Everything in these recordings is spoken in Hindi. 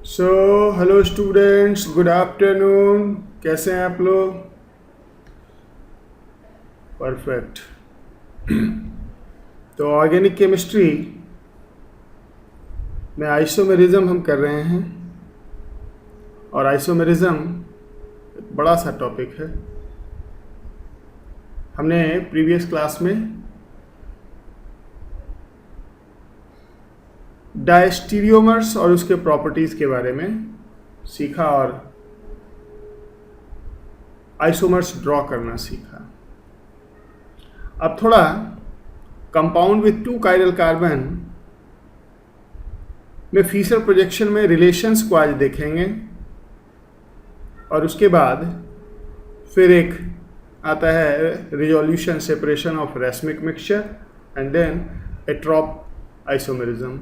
So hello students, good afternoon. कैसे हैं आप लोग? परफेक्ट। तो ऑर्गेनिक केमिस्ट्री में आइसोमेरिज्म हम कर रहे हैं, और आइसोमेरिज्म एक बड़ा सा टॉपिक है। हमने प्रीवियस क्लास में डायस्टीरियोमर्स और उसके प्रॉपर्टीज़ के बारे में सीखा और आइसोमर्स ड्रॉ करना सीखा। अब थोड़ा कंपाउंड विथ 2 कायरल कार्बन में फीसर प्रोजेक्शन में रिलेशंस को आज देखेंगे, और उसके बाद फिर एक आता है resolution separation of racemic mixture and then atropisomerism.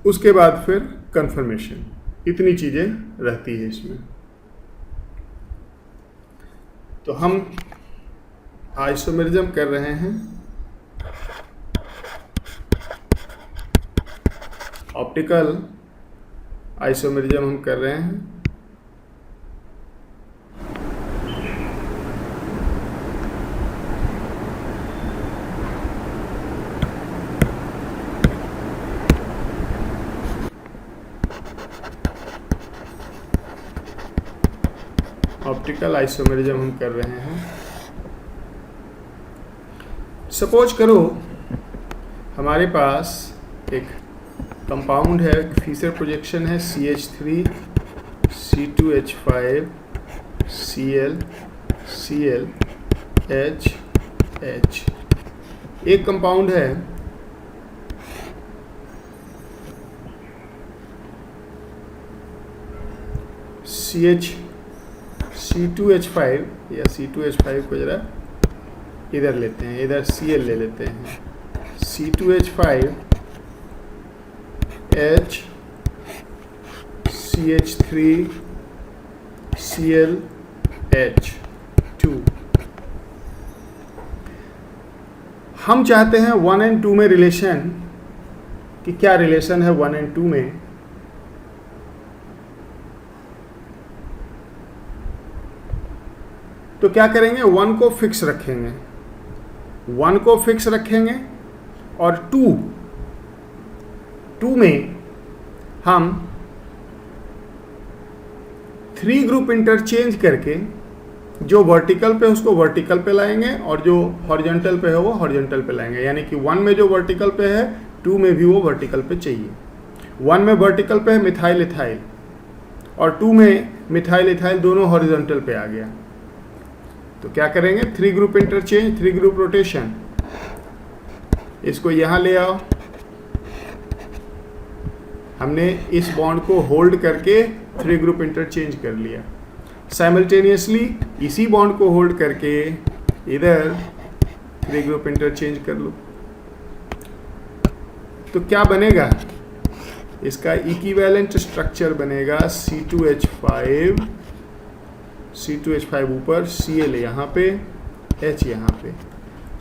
उसके बाद फिर कन्फर्मेशन। इतनी चीज़ें रहती है इसमें। तो हम आइसोमेरिज्म कर रहे हैं। ऑप्टिकल आइसोमेरिज्म हम कर रहे हैं। ऑप्टिकल आइसोमेरिज्म हम कर रहे हैं। सपोज करो हमारे पास एक कंपाउंड है, फीसर प्रोजेक्शन है CH3 C2H5 Cl Cl H H। एक कंपाउंड है C2H5 या C2H5 को जरा इधर लेते हैं, इधर Cl ले लेते हैं। C2H5 H CH3 Cl H2। हम चाहते हैं 1 और 2 में रिलेशन कि क्या रिलेशन है 1 और 2 में। तो क्या करेंगे, 1 को फिक्स रखेंगे, 1 को फिक्स रखेंगे, और 2 में हम 3 ग्रुप इंटरचेंज करके जो वर्टिकल पे उसको वर्टिकल पे लाएंगे, और जो हॉरिजॉन्टल पे है वो हॉरिजॉन्टल पे लाएंगे। यानी कि 1 में जो वर्टिकल पे है 2 में भी वो वर्टिकल पे चाहिए। 1 में वर्टिकल पे है मिथाइल इथाइल, और 2 में मिथाइल इथाइल दोनों हॉरिजॉन्टल पे आ गया। तो क्या करेंगे, 3 ग्रुप इंटरचेंज, 3 ग्रुप रोटेशन। इसको यहां ले आओ। हमने इस बॉन्ड को होल्ड करके 3 ग्रुप इंटरचेंज कर लिया। साइमल्टेनियसली इसी बॉन्ड को होल्ड करके इधर 3 ग्रुप इंटरचेंज कर लो। तो क्या बनेगा, इसका इक्विवेलेंट स्ट्रक्चर बनेगा C2H5 ऊपर, Cl यहाँ पे, H यहाँ पे,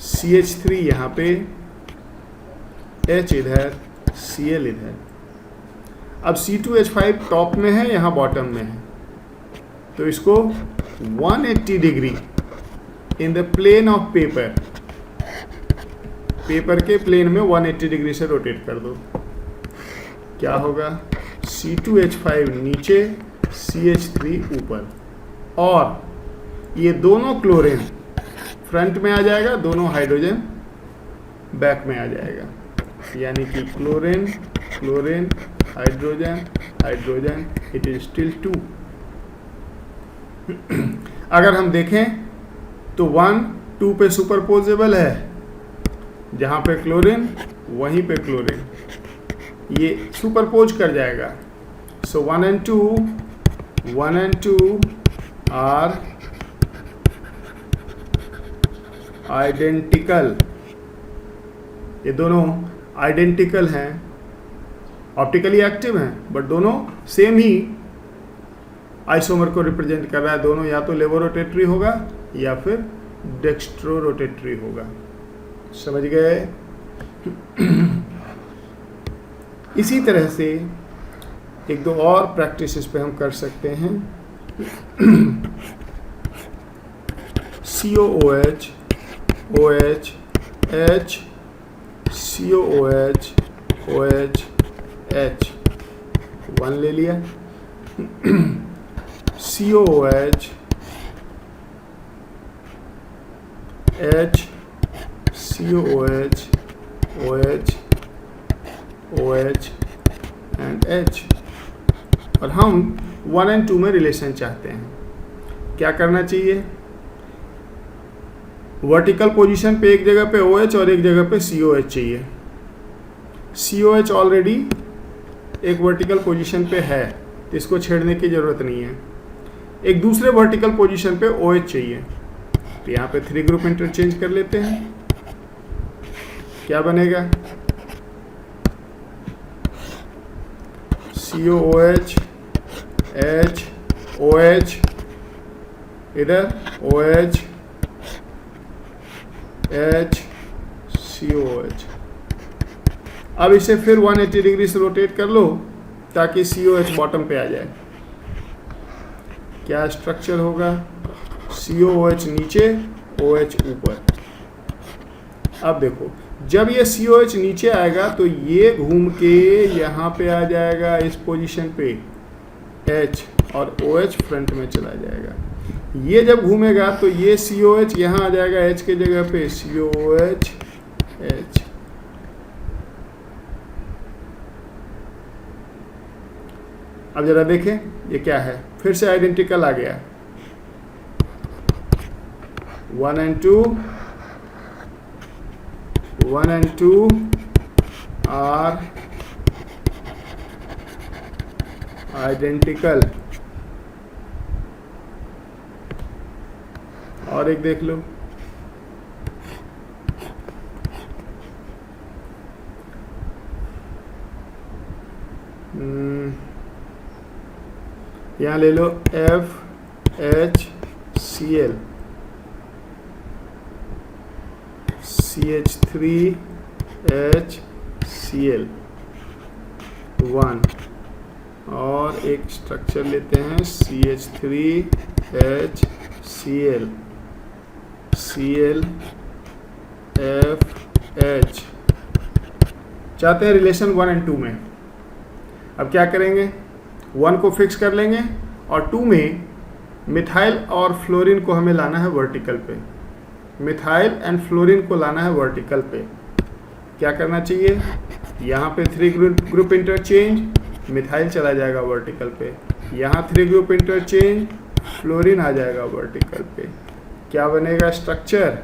CH3 यहाँ पे, H इधर, Cl इधर। अब C2H5 टॉप में है, यहाँ बॉटम में है, तो इसको 180 degree in the plane of paper, paper के प्लेन में 180 डिग्री से रोटेट कर दो। क्या होगा, C2H5 नीचे, CH3 ऊपर, और ये दोनों क्लोरीन फ्रंट में आ जाएगा, दोनों हाइड्रोजन बैक में आ जाएगा। यानी कि chlorine chlorine hydrogen hydrogen, it is still 2। अगर हम देखें तो 1 2 पे सुपरपोजेबल है, जहाँ पे क्लोरीन वहीं पे क्लोरीन, ये सुपरपोज कर जाएगा। सो 1 and 2 आर आइडेंटिकल। ये दोनों आइडेंटिकल हैं, ऑप्टिकली एक्टिव हैं, बट दोनों सेम ही आइसोमर को रिप्रेजेंट कर रहा है। दोनों या तो लेवो रोटेटरी होगा या फिर डेक्स्ट्रो रोटेटरी होगा। समझ गए? इसी तरह से एक दो और प्रैक्टिस इस पे हम कर सकते हैं। COOH OH H COOH OH H 1 ले लिया। COOH H COOH OH OH and H। और हम 1 और 2 में रिलेशन चाहते हैं। क्या करना चाहिए? वर्टिकल पोजीशन पे एक जगह पे OH और एक जगह पे COH चाहिए। COH ऑलरेडी एक वर्टिकल पोजीशन पे है, तो इसको छेड़ने की ज़रूरत नहीं है। एक दूसरे वर्टिकल पोजीशन पे OH चाहिए, तो यहाँ पे 3 ग्रुप इंटरचेंज कर लेते हैं। क्या बनेगा? COOH H OH, इधर OH H COOH। अब इसे फिर 180 डिग्री से रोटेट कर लो ताकि COH बॉटम पे आ जाए। क्या स्ट्रक्चर होगा? COOH नीचे, OH ऊपर। अब देखो, जब ये COH नीचे आएगा तो ये घूम के यहाँ पे आ जाएगा इस पोजीशन पे H, और OH फ्रंट में चला जाएगा। ये जब घूमेगा तो ये COH यहाँ आ जाएगा H के जगह पे, COOH H। अब जरा देखें ये क्या है, फिर से आइडेंटिकल आ गया। 1 and 2 are आइडेंटिकल। और एक देख लो, यहाँ ले लो FHCl CH3HCl 1, और एक स्ट्रक्चर लेते हैं CH3HCl ClFH। चाहते हैं रिलेशन 1 और 2 में। अब क्या करेंगे? 1 को फिक्स कर लेंगे और 2 में मिथाइल और फ्लोरीन को हमें लाना है वर्टिकल पे। मिथाइल एंड फ्लोरीन को लाना है वर्टिकल पे। क्या करना चाहिए? यहाँ पे 3 ग्रुप इंटरचेंज, मिथाइल चला जाएगा वर्टिकल पे। यहाँ 3 ग्रुप इंटरचेंज, फ्लोरीन आ जाएगा वर्टिकल पे। क्या बनेगा स्ट्रक्चर?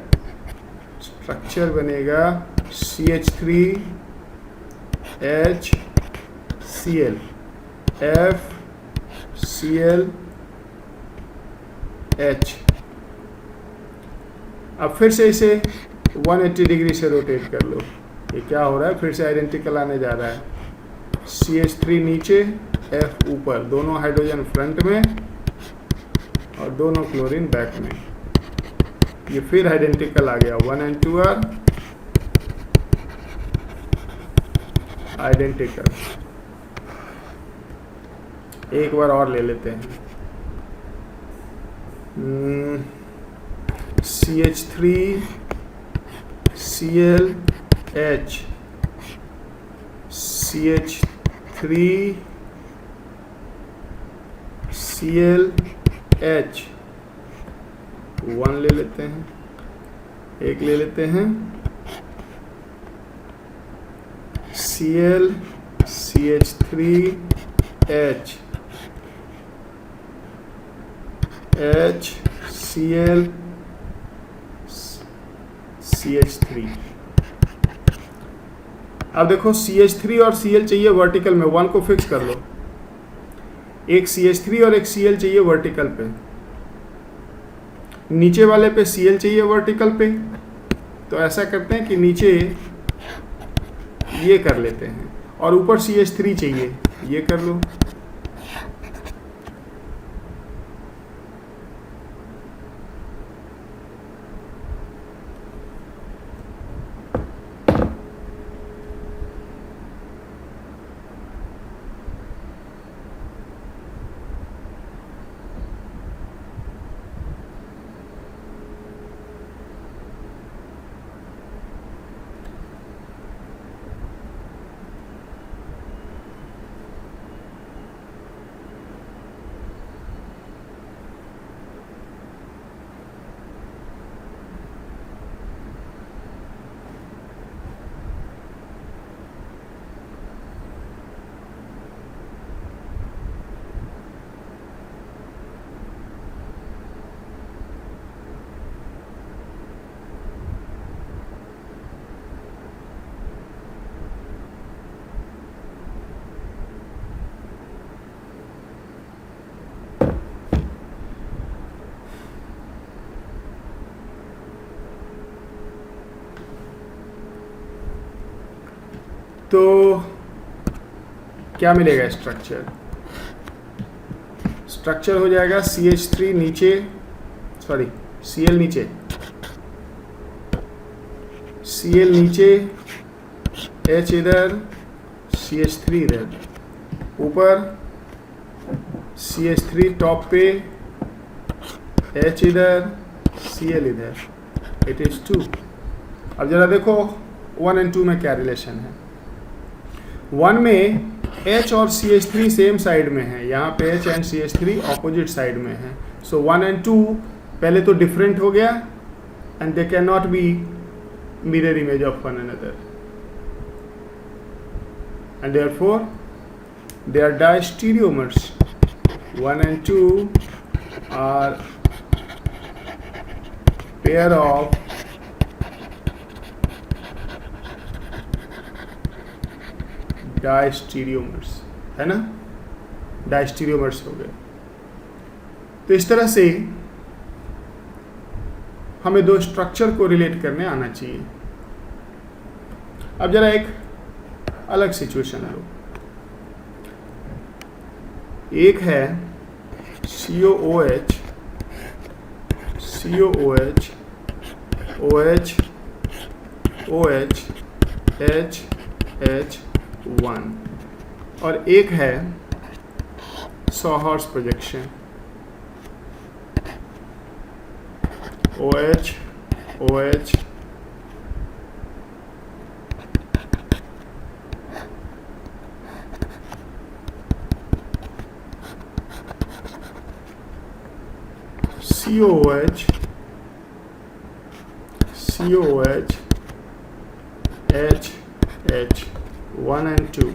स्ट्रक्चर बनेगा CH3HCl FClH। अब फिर से इसे 180 डिग्री से रोटेट कर लो। ये क्या हो रहा है? फिर से आइडेंटिकल आने जा रहा है। CH3 नीचे, F ऊपर, दोनों हाइड्रोजन फ्रंट में और दोनों क्लोरीन बैक में। ये फिर आइडेंटिकल आ गया। 1 and 2 आर आइडेंटिकल। एक बार और ले लेते हैं। CH3ClH CH3ClH 1 ले लेते हैं, एक ले लेते हैं Cl CH3H H Cl CH3। अब देखो CH3 और Cl चाहिए वर्टिकल में, 1 को फिक्स कर लो। एक CH3 और एक Cl चाहिए वर्टिकल पे, नीचे वाले पे Cl चाहिए वर्टिकल पे। तो ऐसा करते हैं कि नीचे ये कर लेते हैं और ऊपर CH3 चाहिए, ये कर लो। तो क्या मिलेगा स्ट्रक्चर हो जाएगा CH3 नीचे, सॉरी Cl नीचे, Cl नीचे, H इधर, CH3 इधर, ऊपर CH3 टॉप पे, H इधर, Cl इधर, इट इज 2। अब जरा देखो 1 और 2 में क्या रिलेशन है। 1 में H और CH3 सेम साइड में है, यहाँ पे H and CH3 opposite side में है। सो 1 और 2 पहले तो डिफरेंट हो गया and they can not be mirror image of one another and therefore they are diastereomers. 1 and 2 are pair of diastereomers, है ना, diastereomers हो गए। तो इस तरह से हमें दो स्ट्रक्चर को रिलेट करने आना चाहिए। अब जरा एक अलग सिचुएशन लो, एक है COOH, COOH, OH, OH, H, H1 और एक है सॉहर्स projection OH, OH, COOH, COOH, H, H, 1 and 2।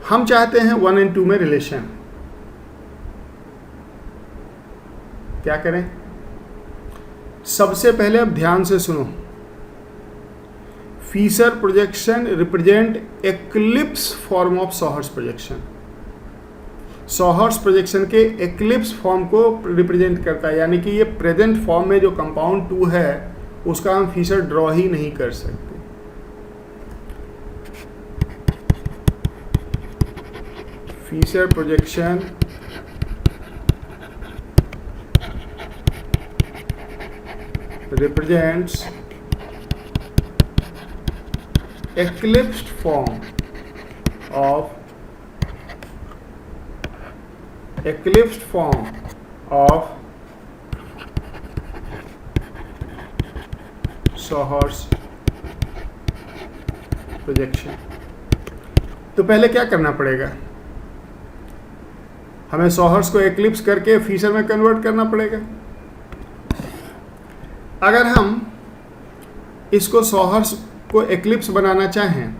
हम चाहते हैं 1 and 2 में रिलेशन। क्या करें? सबसे पहले अब ध्यान से सुनो। Fisher projection represent eclipse form of सॉहर्स projection. सॉहर्स projection के एक्लिप्स फॉर्म को रिप्रेजेंट करता है, यानी कि ये प्रेजेंट फॉर्म में जो कंपाउंड 2 है उसका हम फीचर ड्रॉ ही नहीं कर सकते। Feature projection represents eclipsed form of सॉहर्स projection. तो पहले क्या करना पड़ेगा? हमें सॉहर्स को एक्लिप्स करके फीचर में कन्वर्ट करना पड़ेगा। अगर हम इसको सॉहर्स को एक्लिप्स बनाना चाहें,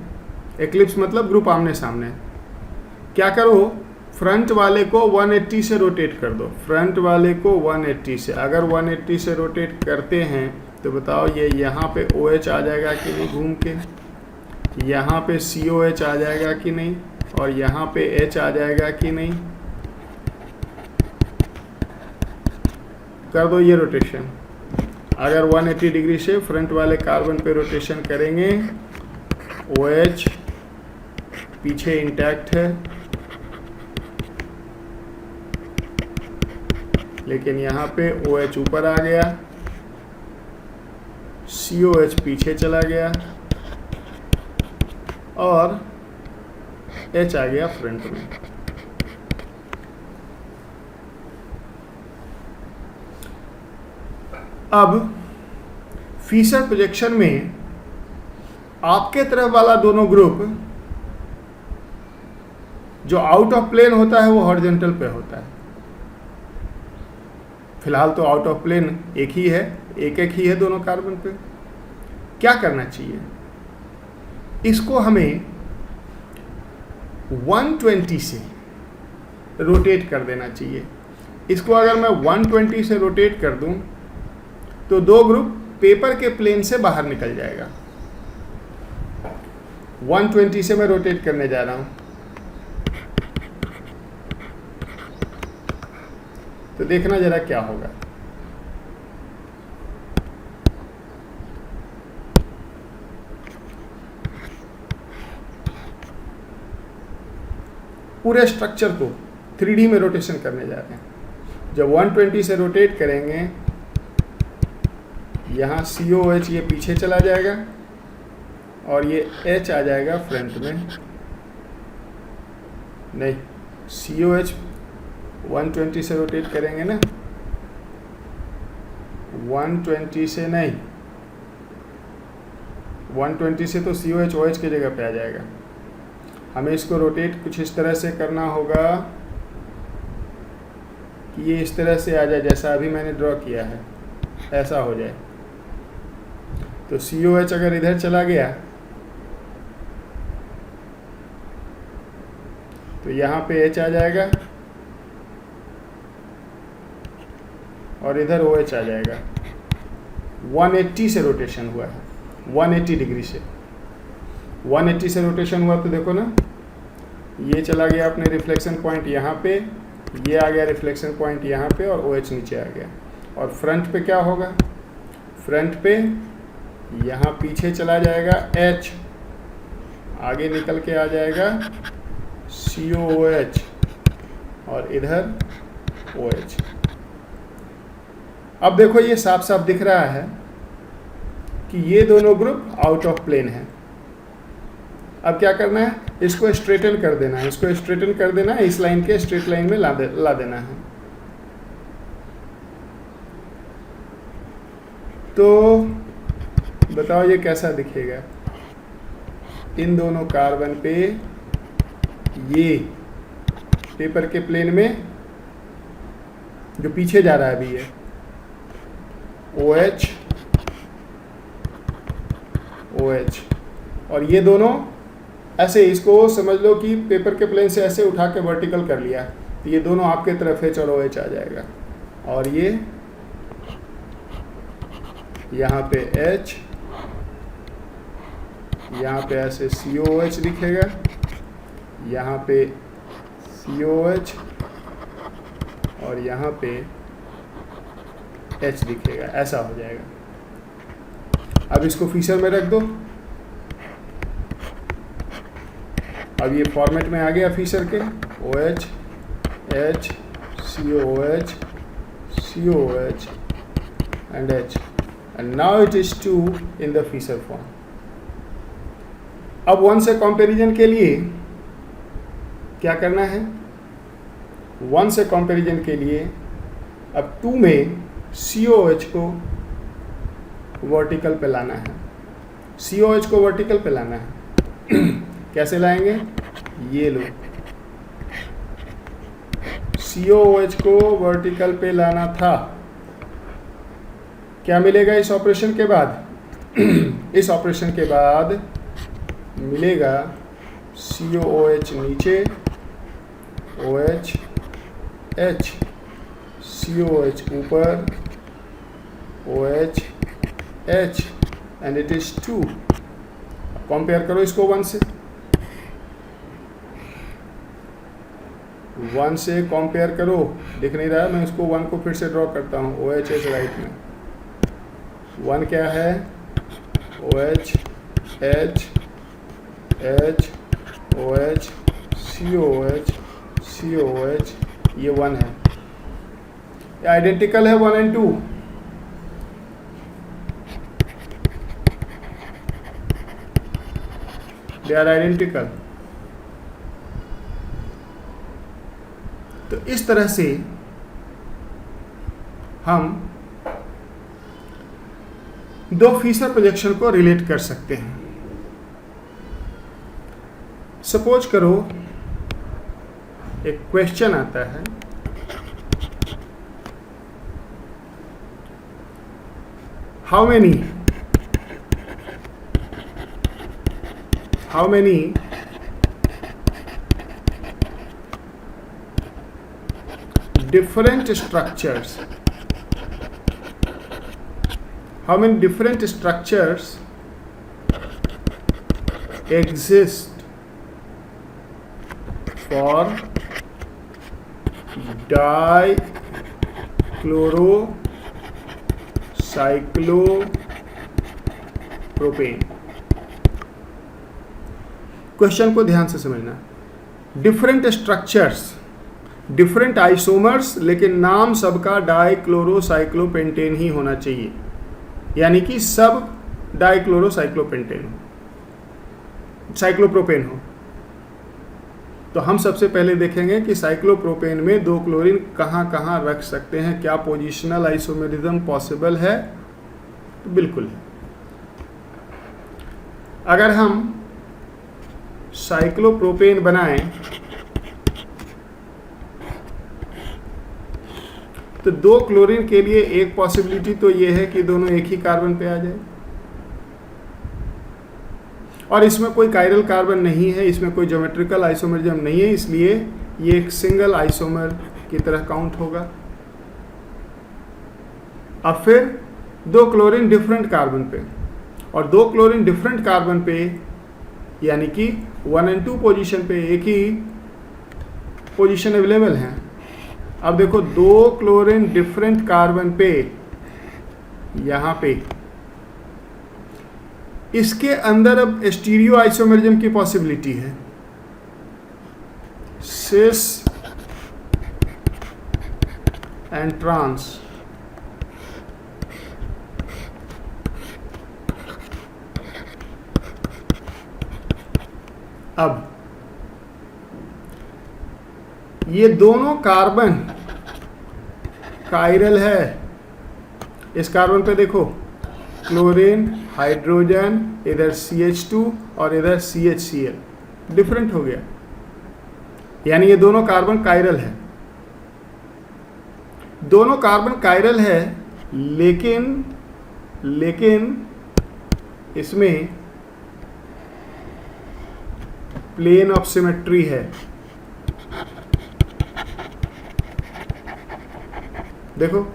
एक्लिप्स मतलब ग्रुप आमने सामने, क्या करो? फ्रंट वाले को 180 से रोटेट कर दो। फ्रंट वाले को 180 से, अगर 180 से रोटेट करते हैं तो बताओ ये यहाँ पे OH आ जाएगा कि नहीं घूम के, यहाँ पे COH आ जाएगा कि नहीं, और यहाँ पे H आ जाएगा कि नहीं। कर दो ये रोटेशन। अगर 180 डिग्री से फ्रंट वाले कार्बन पे रोटेशन करेंगे, OH पीछे इंटैक्ट है, लेकिन यहाँ पे OH ऊपर आ गया, COH पीछे चला गया और H आ गया फ्रंट में। अब फीचर प्रोजेक्शन में आपके तरफ वाला दोनों ग्रुप जो आउट ऑफ प्लेन होता है वो हॉरिजॉन्टल पे होता है। फिलहाल तो आउट ऑफ प्लेन एक ही है, एक ही है दोनों कार्बन पे। क्या करना चाहिए? इसको हमें 120 से रोटेट कर देना चाहिए। इसको अगर मैं 120 से रोटेट कर दूं तो दो ग्रुप पेपर के प्लेन से बाहर निकल जाएगा। 120 से मैं रोटेट करने जा रहा हूं, तो देखना जरा क्या होगा। पूरे स्ट्रक्चर को 3D में रोटेशन करने जा रहे हैं। जब 120 से रोटेट करेंगे, यहाँ COH ये पीछे चला जाएगा और ये H आ जाएगा फ्रंट में। नहीं, COH 120 से रोटेट करेंगे ना, 120 से नहीं, 120 से तो COH OH की जगह पे आ जाएगा। हमें इसको रोटेट कुछ इस तरह से करना होगा कि ये इस तरह से आ जाए, जैसा अभी मैंने ड्रॉ किया है, ऐसा हो जाए। तो COH अगर इधर चला गया तो यहाँ पे H आ जाएगा और इधर OH आ जाएगा। 180 से रोटेशन हुआ है, 180 डिग्री से 180 से रोटेशन हुआ। तो देखो ना, ये चला गया अपने रिफ्लेक्शन पॉइंट यहाँ पे, ये आ गया रिफ्लेक्शन पॉइंट यहाँ पे और OH नीचे आ गया। और फ्रंट पे क्या होगा? फ्रंट पे यहाँ पीछे चला जाएगा H, आगे निकल के आ जाएगा COOH और इधर OH। अब देखो ये साफ साफ दिख रहा है कि ये दोनों ग्रुप आउट ऑफ प्लेन है। अब क्या करना है? इसको स्ट्रेटन कर देना है, इसको स्ट्रेटन कर देना है, इस लाइन के स्ट्रेट लाइन में ला देना है। तो बताओ ये कैसा दिखेगा? इन दोनों कार्बन पे ये पेपर के प्लेन में जो पीछे जा रहा है अभी ये OH OH, और ये दोनों ऐसे, इसको समझ लो कि पेपर के प्लेन से ऐसे उठा के वर्टिकल कर लिया, तो ये दोनों आपके तरफ H और OH आ जाएगा। और ये यहाँ पे H, यहाँ पे ऐसे COOH दिखेगा, यहाँ पे COH और यहाँ पे H दिखेगा, ऐसा हो जाएगा। अब इसको फीचर में रख दो। अब ये फॉर्मेट में आ गया फीचर के, OH H COOH COOH and H, and now it is 2 in the feature form. अब 1 से कंपैरिजन के लिए क्या करना है? 1 से कंपैरिजन के लिए अब 2 में COH को वर्टिकल पे लाना है, COH को वर्टिकल पे लाना है। कैसे लाएंगे? ये लो, COH को वर्टिकल पे लाना था। क्या मिलेगा इस ऑपरेशन के बाद? इस ऑपरेशन के बाद मिलेगा COOH नीचे, OH H, COH ऊपर, OH H, and it is 2। Compare करो इसको 1 से, 1 से कंपेयर करो। दिख नहीं रहा है, मैं इसको 1 को फिर से ड्रॉ करता हूँ। OH H राइट में, 1 क्या है? OH H H OH COOH COOH, ये 1 है। ये आइडेंटिकल है 1 and 2। They are identical. तो इस तरह से हम दो फीचर प्रोजेक्शन को रिलेट कर सकते हैं। सपोज करो एक क्वेश्चन आता है, how many different structures exist for dichlorocyclopropane। Question को ध्यान से समझना। डिफरेंट स्ट्रक्चर्स, डिफरेंट आइसोमर्स, लेकिन नाम सबका डाइक्लोरोसाइक्लोपेंटेन ही होना चाहिए, यानी कि सब डाइक्लोरोसाइक्लोपेंटेन हो, साइक्लोप्रोपेन हो। तो हम सबसे पहले देखेंगे कि साइक्लोप्रोपेन में 2 क्लोरीन कहाँ कहाँ रख सकते हैं, क्या पोजिशनल आइसोमेरिज्म पॉसिबल है? तो बिल्कुल है। अगर हम साइक्लोप्रोपेन बनाएं तो 2 क्लोरीन के लिए एक पॉसिबिलिटी तो ये है कि दोनों एक ही कार्बन पे आ जाए, और इसमें कोई कायरल कार्बन नहीं है, इसमें कोई ज्योमेट्रिकल आइसोमरिज्म नहीं है, इसलिए ये एक सिंगल आइसोमर की तरह काउंट होगा। अब फिर 2 क्लोरीन डिफरेंट कार्बन पे, और 2 क्लोरीन डिफरेंट कार्बन पे यानी कि 1 और 2 पोजीशन पे एक ही पोजीशन अवेलेबल है। अब देखो 2 क्लोरीन डिफरेंट कार्बन पे, यहाँ पे इसके अंदर अब स्टीरियो आइसोमेरिज्म की पॉसिबिलिटी है। सिस एंड ट्रांस, अब ये दोनों कार्बन कायरल है। इस कार्बन पे देखो क्लोरीन, हाइड्रोजन, इधर CH2 और इधर CHCl, डिफरेंट हो गया, यानी ये दोनों कार्बन कायरल है। दोनों कार्बन कायरल है, लेकिन इसमें प्लेन ऑफ सिमेट्री है। देखो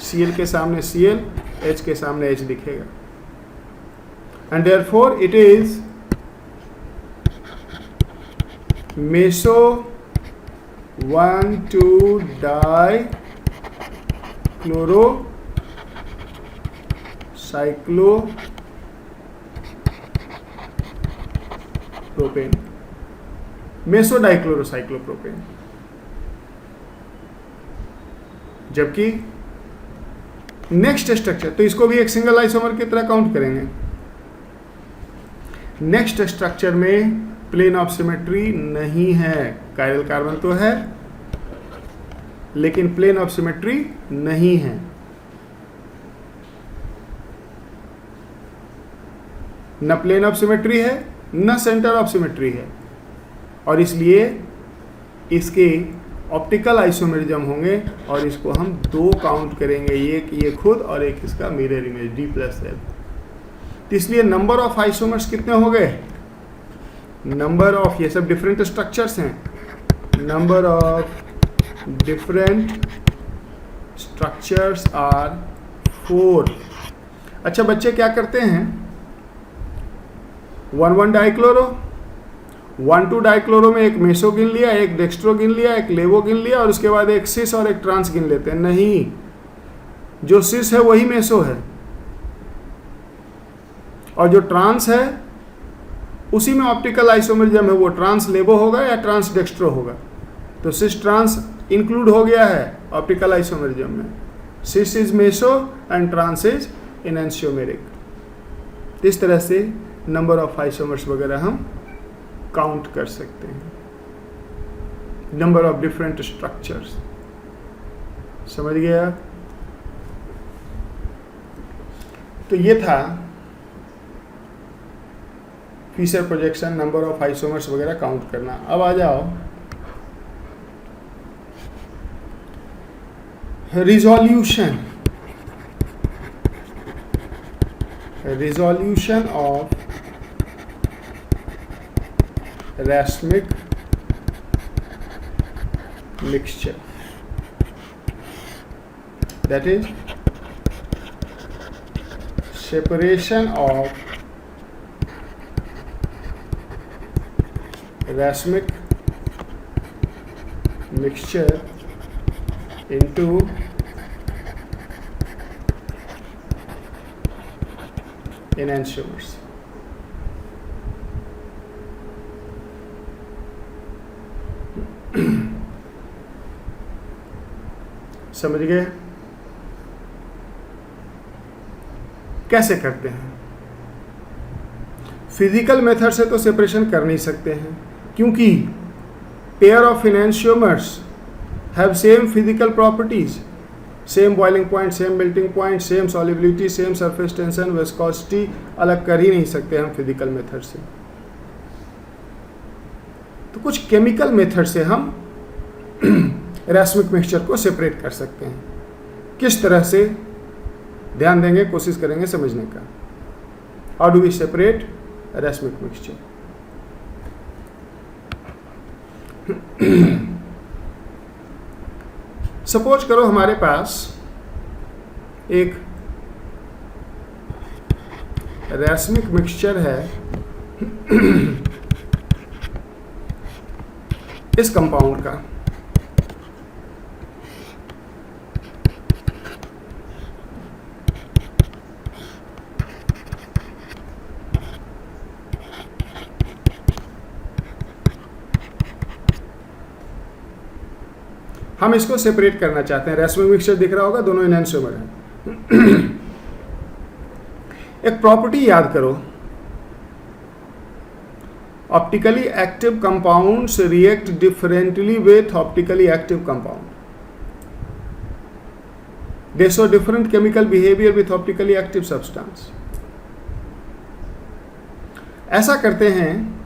Cl के सामने Cl, H के सामने H दिखेगा, and therefore it is meso 1,2 dichlorocyclopropane, meso dichlorocyclopropane. जबकि नेक्स्ट स्ट्रक्चर, तो इसको भी एक सिंगल आइसोमर की तरह काउंट करेंगे। नेक्स्ट स्ट्रक्चर में प्लेन ऑफ सिमेट्री नहीं है, कायरल कार्बन तो है लेकिन प्लेन ऑफ सिमेट्री नहीं है। न प्लेन ऑफ सिमेट्री है न सेंटर ऑफ सिमेट्री है, और इसलिए इसके ऑप्टिकल आइसोमेरिज्म होंगे, और इसको हम 2 काउंट करेंगे, एक ये खुद और एक इसका मिरर इमेज D+L। तो इसलिए नंबर ऑफ आइसोमर्स कितने हो गए? नंबर ऑफ, ये सब डिफरेंट स्ट्रक्चर्स हैं, number of different structures are 4। अच्छा बच्चे क्या करते हैं, 1,1 डाइक्लोरो, 1,2 डाइक्लोरो में एक मेसो गिन लिया, एक डेक्स्ट्रो गिन लिया, एक लेवो गिन लिया, और उसके बाद एक सिस और एक ट्रांस गिन लेते हैं। नहीं, जो सिस है वही मेसो है, और जो ट्रांस है उसी में ऑप्टिकल आइसोमेरिज्म है, वो ट्रांस लेवो होगा या ट्रांस डेक्स्ट्रो होगा। तो सिस ट्रांस इंक्लूड हो गया है ऑप्टिकल आइसोमेरिज्म में। Cis is meso and trans is enantiomeric. इस तरह से नंबर ऑफ आइसोमर्स वगैरह हम काउंट कर सकते हैं, नंबर ऑफ डिफरेंट स्ट्रक्चर्स। समझ गया? तो ये था feature projection, number of isomers वगैरह काउंट करना। अब आ जाओ resolution, resolution of racemic mixture, that is separation of racemic mixture into enantiomers. समझ गए? कैसे करते हैं? फिजिकल मेथड से तो सेपरेशन कर नहीं सकते हैं, क्योंकि pair of enantiomers have same physical properties, same boiling point, same melting point, same solubility, same surface tension, viscosity अलग कर ही नहीं सकते हम फिजिकल मेथड से। तो कुछ केमिकल मेथड से हम रैस्मिक मिक्सचर को सेपरेट कर सकते हैं। किस तरह से? ध्यान देंगे, कोशिश करेंगे समझने का। How do we separate racemic mixture? Suppose करो हमारे पास एक रैस्मिक मिक्सचर है इस कंपाउंड का। हम इसको सेपरेट करना चाहते हैं। रैस्मिक मिक्सचर दिख रहा होगा, दोनों एनहांसोमर हैं। एक प्रॉपर्टी याद करो, optically active compounds react differently with optically active compound. They show different chemical behaviour with optically active substance. ऐसा करते हैं,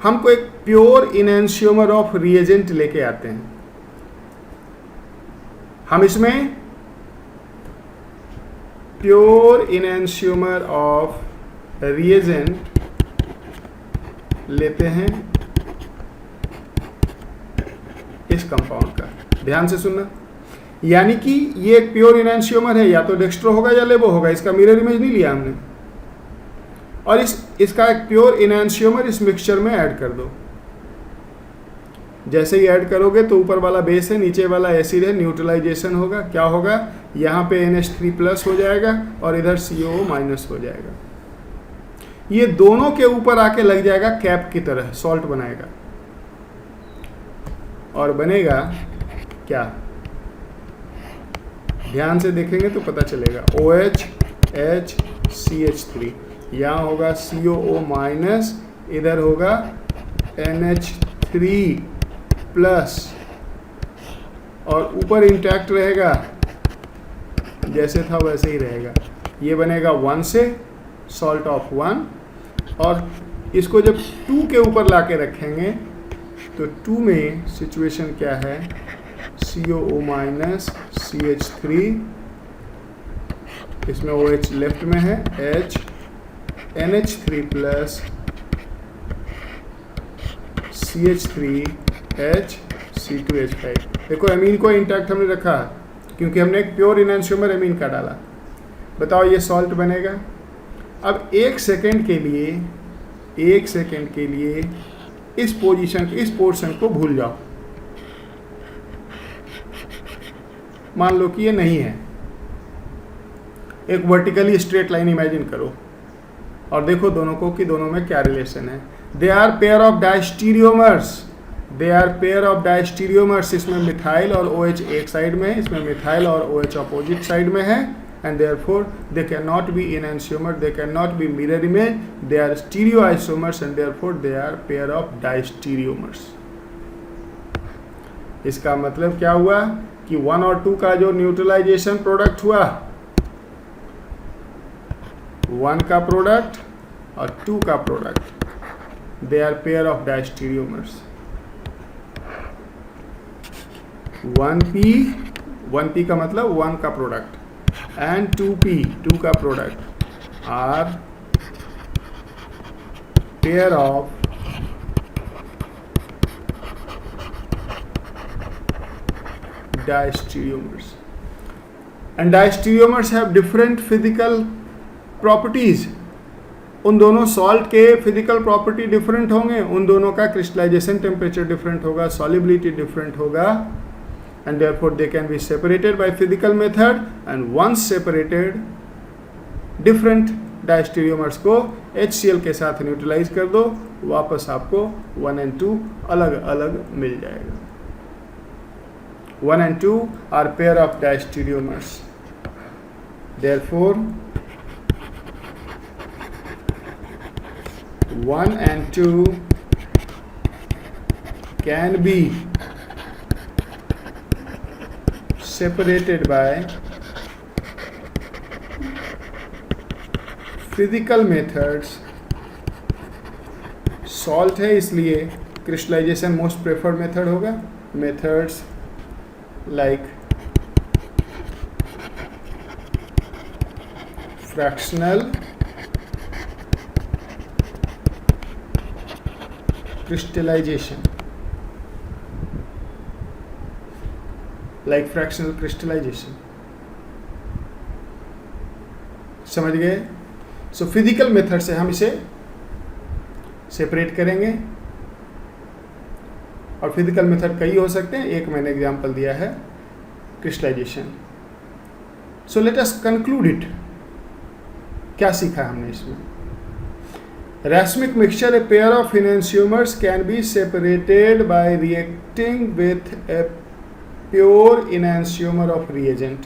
हमको एक प्योर इनैंशियोमर ऑफ रिएजेंट लेके आते हैं। हम इसमें प्योर इनैंशियोमर ऑफ रिएजेंट लेते हैं इस कंपाउंड का। ध्यान से सुनना, यानी कि ये एक प्योर इनैंशियोमर है, या तो डेक्स्ट्रो होगा या लेबो होगा। इसका मिरर इमेज नहीं लिया हमने। और इसका एक प्योर इनैंशियोमर इस मिक्सचर में ऐड कर दो। जैसे ही ऐड करोगे तो ऊपर वाला बेस है, नीचे वाला एसिड है, न्यूट्रलाइजेशन होगा। क्या होगा? यहाँ पे NH3+ हो जाएगा और इधर COO- हो जाएगा। ये दोनों के ऊपर आके लग जाएगा कैप की तरह, सॉल्ट बनाएगा। और बनेगा क्या? ध्यान से देखेंगे तो पता चलेगा। OH HCH3, यहाँ होगा COO-, इधर होगा NH3+, और ऊपर इंटैक्ट रहेगा, जैसे था वैसे ही रहेगा। ये बनेगा 1 से, सॉल्ट ऑफ 1। और इसको जब 2 के ऊपर लाके रखेंगे तो 2 में सिचुएशन क्या है? COO- CH3, इसमें OH लेफ्ट में है, H NH3+ CH3H C2H5। देखो एमीन को इंटैक्ट हमने रखा क्योंकि हमने एक प्योर इनैंशियोमर एमीन का डाला। बताओ ये सॉल्ट बनेगा। अब 1 सेकेंड के लिए इस पोजीशन, इस पोर्शन को भूल जाओ। मान लो कि ये नहीं है। एक वर्टिकली स्ट्रेट लाइन इमेजिन करो और देखो दोनों को कि दोनों में क्या रिलेशन है। They are pair of diastereomers. इसमें मिथाइल और OH एक साइड में है, इसमें मिथाइल और OH अपोजिट साइड में है। And therefore they can not be enantiomer, they can not be mirror image, they are stereoisomers and therefore they are pair of diastereomers. इसका मतलब क्या हुआ कि 1 और 2 का जो न्यूट्रलाइजेशन प्रोडक्ट हुआ, 1 का प्रोडक्ट और 2 का product, they are pair of diastereomers. 1p का मतलब 1 का प्रोडक्ट एंड 2p 2 का product are pair of diastereomers. And diastereomers have different physical properties. उन दोनों सॉल्ट के फिजिकल प्रॉपर्टी डिफरेंट होंगे, उन दोनों का क्रिस्टलाइजेशन टेम्परेचर डिफरेंट होगा, सॉलिबिलिटी डिफरेंट होगा, and therefore they can be separated by physical method. And once separated, different diastereomers को HCl के साथ न्यूट्रलाइज कर दो, वापस आपको 1 and 2 अलग अलग मिल जाएगा। 1 and 2 are pair of diastereomers. Therefore 1 and 2 can be separated by physical methods. Salt है इसलिए क्रिस्टलाइजेशन मोस्ट प्रेफर्ड मेथड होगा। Methods like fractional crystallization, like fractional crystallization, समझ गए? सो फिजिकल मेथड से हम इसे सेपरेट करेंगे, और फिजिकल मेथड कई हो सकते हैं, एक मैंने एग्जांपल दिया है crystallization. So let us conclude it. क्या सीखा हमने इसमें? Racemic mixture, a pair of enantiomers can be separated by reacting with a pure enantiomer of reagent।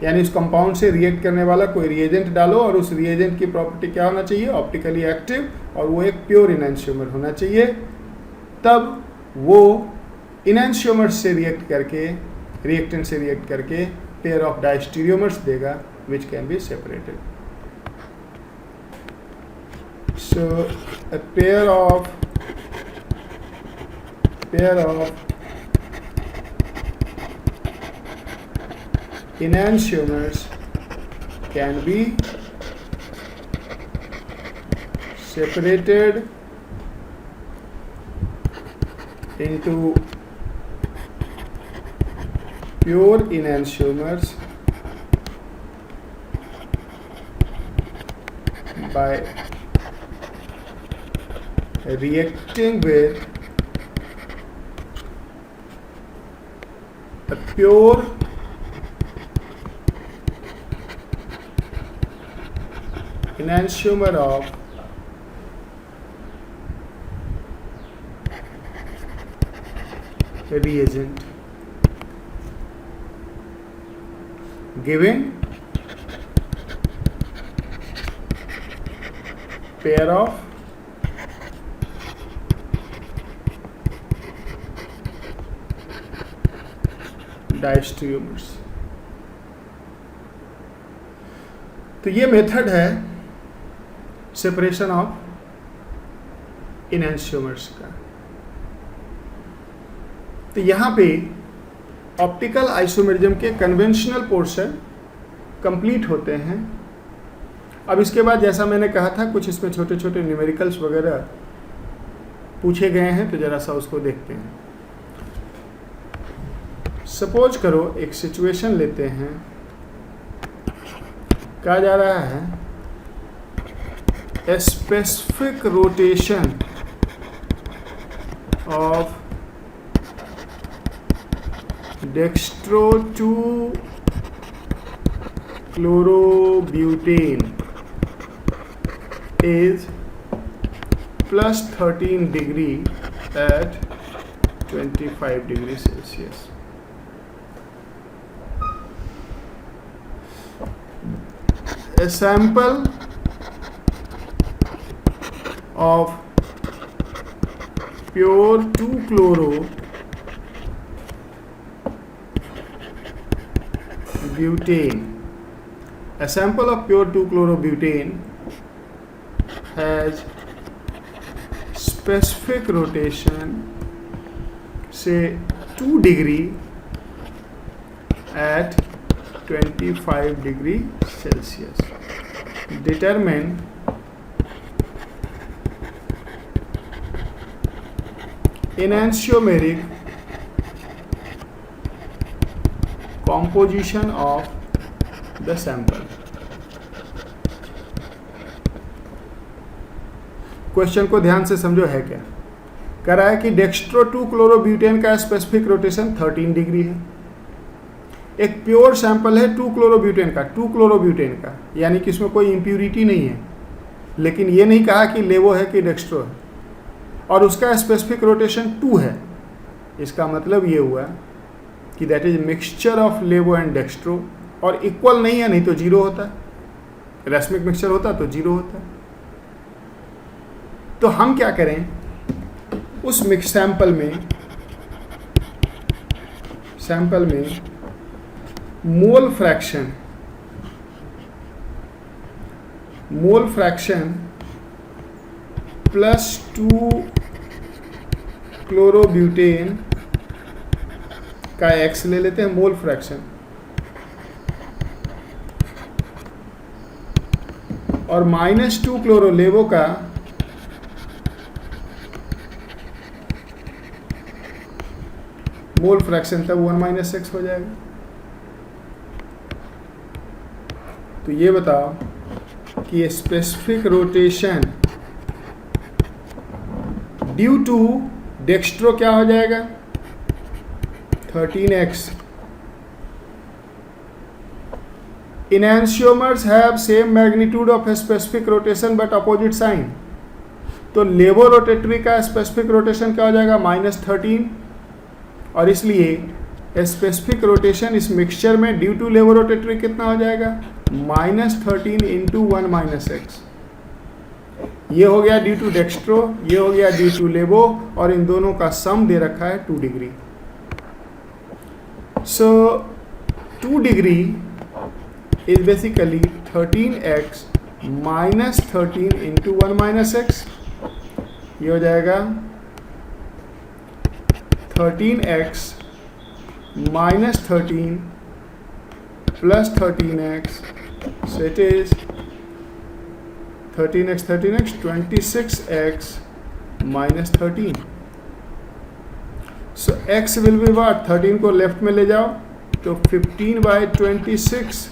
यानी उस कंपाउंड से रिएक्ट करने वाला कोई रिएजेंट डालो और उस रिएजेंट की प्रॉपर्टी क्या होना चाहिए? ऑप्टिकली एक्टिव, और वो एक प्योर इनैंशियोमर होना चाहिए। तब वो इनैंशियोमर से रिएक्ट करके, रिएक्टेंट से रिएक्ट करके पेयर ऑफ डायस्टीरियोमर्स देगा which can be separated. So a pair of enantiomers can be separated into pure enantiomers by reacting with a pure enantiomer of reagent, giving pair of diastereomers. तो ये मेथड है सेपरेशन ऑफ इनैंशियोमर्स का। तो यहाँ पे ऑप्टिकल आइसोमेरिज्म के कन्वेंशनल पोर्शन कंप्लीट होते हैं। अब इसके बाद जैसा मैंने कहा था, कुछ इसमें छोटे छोटे न्यूमेरिकल्स वगैरह पूछे गए हैं, तो जरा सा उसको देखते हैं। सपोज करो एक सिचुएशन लेते हैं, कहा जा रहा है a specific rotation of dextro 2-chlorobutane is plus 13 degree at 25 degrees Celsius. A sample of pure 2-chlorobutane. A sample of pure 2-chlorobutane has specific rotation, say 2 degree at 25 degree Celsius. Determine enantiomeric composition of the sample. Question को ध्यान से समझो है क्या। कह रहा है कि डेक्स्ट्रो 2-chlorobutane का स्पेसिफिक रोटेशन 13 डिग्री है। एक प्योर सैंपल है 2-chlorobutane का, 2-chlorobutane का, यानी कि इसमें कोई इम्प्यूरिटी नहीं है। लेकिन ये नहीं कहा कि लेवो है कि डेक्स्ट्रो है, और उसका स्पेसिफिक रोटेशन 2 है। इसका मतलब ये हुआ कि दैट इज मिक्सचर ऑफ लेवो एंड डेक्स्ट्रो, और इक्वल नहीं है, नहीं तो 0 होता है। रेसमिक मिक्सचर होता तो 0 होता है। तो हम क्या करें, उस मिक्स सैंपल में मोल फ्रैक्शन +2 क्लोरोब्यूटेन का x ले लेते हैं, मोल फ्रैक्शन, और -2 क्लोरोलेवो का मोल फ्रैक्शन, तब 1 - x हो जाएगा। तो ये बताओ कि specific rotation due to dextro क्या हो जाएगा, 13x। Enantiomers have same magnitude of specific rotation but opposite sign। तो लेवो रोटेटरी का स्पेसिफिक रोटेशन क्या हो जाएगा, -13, और इसलिए स्पेसिफिक रोटेशन इस मिक्सचर में ड्यू टू लेवो रोटेटरी कितना हो जाएगा, -13 × 1 - x। ये हो गया ड्यू टू डेक्स्ट्रो, ये हो गया ड्यू टू लेवो, और इन दोनों का सम दे रखा है 2 degree. So 2 degree is basically 13x -13 × 1 - x। ये हो जाएगा 13x -13 + 13x, so it is 13x 26x -13। so x will be what, 13 को लेफ्ट में ले जाओ तो 15/26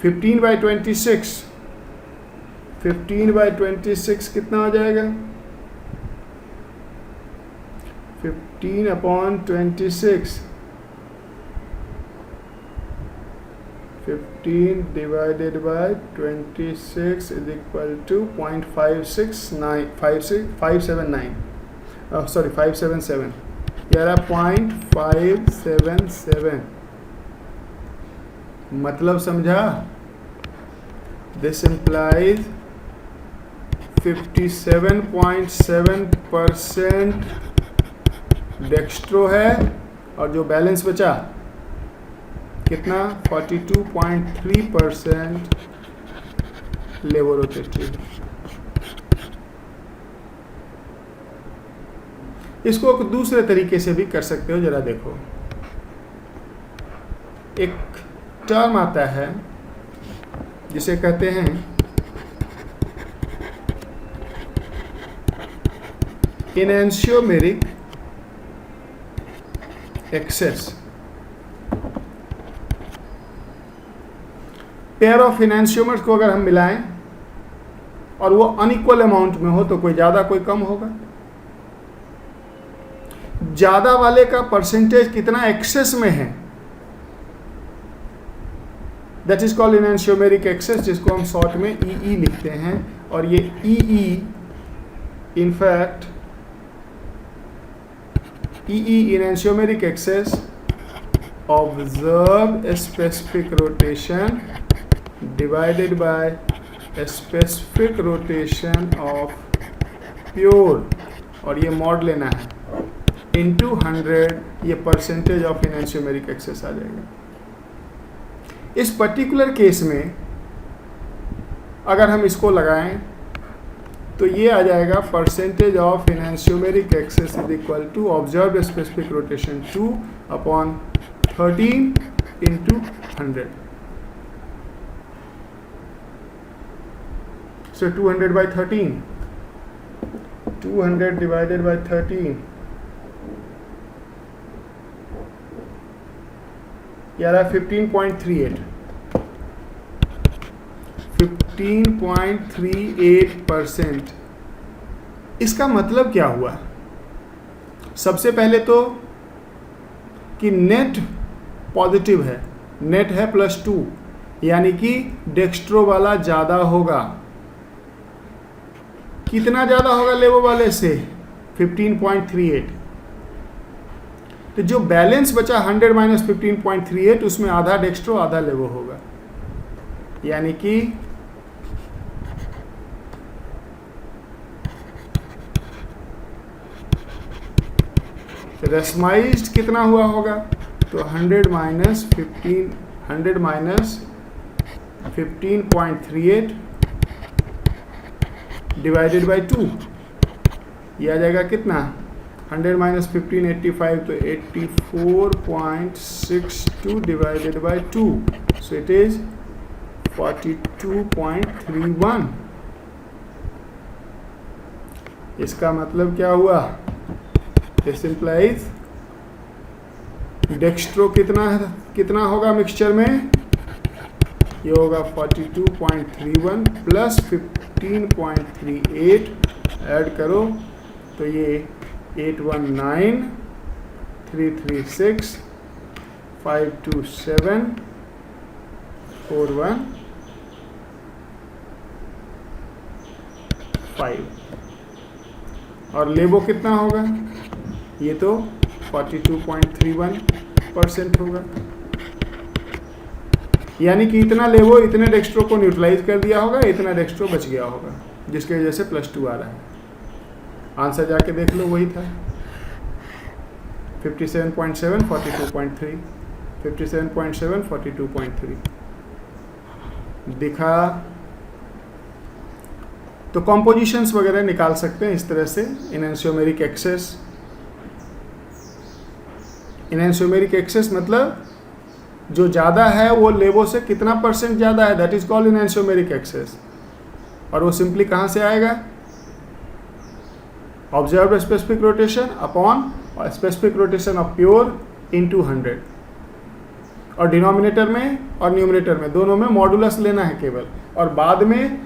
15/26 कितना हो जाएगा, 15/26 15 divided by 26 is equal to 0.579 577, यार 0.577, मतलब समझा। दिस implies 57.7% डेक्स्ट्रो है, और जो बैलेंस बचा कितना, 42.3% लेवो रोटेटरी। इसको दूसरे तरीके से भी कर सकते हो, जरा देखो। एक टर्म आता है जिसे कहते हैं एनेंशियोमेरिक एक्सेस। पेयर ऑफ एनेंशियोमर्स को अगर हम मिलाएं और वो अनइक्वल अमाउंट में हो तो कोई ज़्यादा कोई कम होगा। ज़्यादा वाले का परसेंटेज कितना एक्सेस में है, दैट इज कॉल्ड एनेंशियोमेरिक एक्सेस, जिसको हम शॉर्ट में EE लिखते हैं। और ये EE in fact EE enantiomeric excess observed specific rotation divided by a specific rotation of pure, और ये मॉड लेना है, into 100, ये परसेंटेज ऑफ एनेंशियोमेरिक एक्सेस आ जाएगा। इस पर्टिकुलर केस में अगर हम इसको लगाएं तो ये आ जाएगा percentage of enantiomeric excess is equal to observed specific rotation 2/13 × 100। So 200/13, 200 divided by 13, यार 15.38, 15.38%। इसका मतलब क्या हुआ, सबसे पहले तो कि नेट पॉजिटिव है, नेट है +2, यानी कि डेक्स्ट्रो वाला ज़्यादा होगा। कितना ज़्यादा होगा लेवो वाले से? 15.38। तो जो बैलेंस बचा 100 माइनस 15.38, उसमें आधा डेक्स्ट्रो आधा लेवो होगा, यानी कि रेशमाइज्ड कितना हुआ होगा? तो 100 माइनस 15.38 डिवाइडेड बाई 2, ये आ जाएगा कितना? 100 माइनस 1585, तो 84.62 divided by 2, so it is 42.31। इसका मतलब क्या हुआ? दिस इंप्लाइज डेक्स्ट्रो कितना होगा मिक्सचर में? ये होगा 42.31 प्लस 15.38, ऐड करो तो ये 819 336 527 415। और लेबो कितना होगा? ये तो 42.31% होगा, यानी कि इतना लेवो इतने डेक्स्ट्रो को न्यूट्रलाइज कर दिया होगा, इतना डेक्स्ट्रो बच गया होगा, जिसकी वजह से +2 आ रहा है। आंसर जाके देख लो, वही था 57.7 42.3, 57.7 42.3 दिखा। तो कॉम्पोजिशंस वगैरह निकाल सकते हैं इस तरह से। इनएंशियोमेरिक एक्सेस, इनएंशियोमेरिक एक्सेस मतलब जो ज़्यादा है वो लेवो से कितना % ज़्यादा है, दैट इज कॉल्ड इनएंशियोमेरिक एक्सेस। और वो सिंपली कहाँ से आएगा? Observe specific rotation upon specific rotation of pure into 100, और डिनोमिनेटर में और न्यूमरेटर में दोनों में मॉडुलस लेना है केवल, और बाद में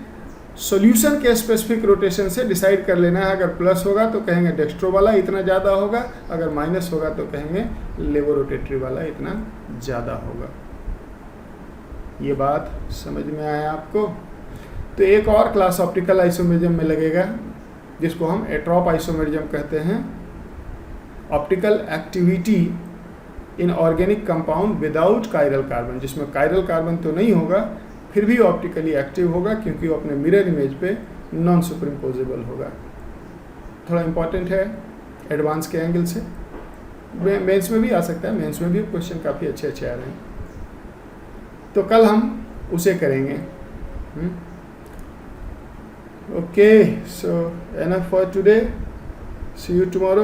सॉल्यूशन के स्पेसिफिक रोटेशन से डिसाइड कर लेना है। अगर प्लस होगा तो कहेंगे डेक्स्ट्रो वाला इतना ज़्यादा होगा, अगर माइनस होगा तो कहेंगे लेवो रोटेटरी वाला इतना ज़्यादा होगा। ये बात समझ में आया आपको? तो एक और क्लास ऑप्टिकल आइसोमेरिज्म में लगेगा, जिसको हम एट्रॉप आइसोमेरिज्म कहते हैं। Optical activity in organic compound without chiral carbon, जिसमें कायरल कार्बन तो नहीं होगा, फिर भी ऑप्टिकली एक्टिव होगा क्योंकि वो अपने मिरर इमेज पे नॉन सुपरइम्पोजेबल होगा। थोड़ा इंपॉर्टेंट है एडवांस के एंगल से, मेंस में भी आ सकता है, मेंस में भी क्वेश्चन काफ़ी अच्छे अच्छे आ रहे हैं। तो कल हम उसे करेंगे। Okay, so enough for today, see you tomorrow.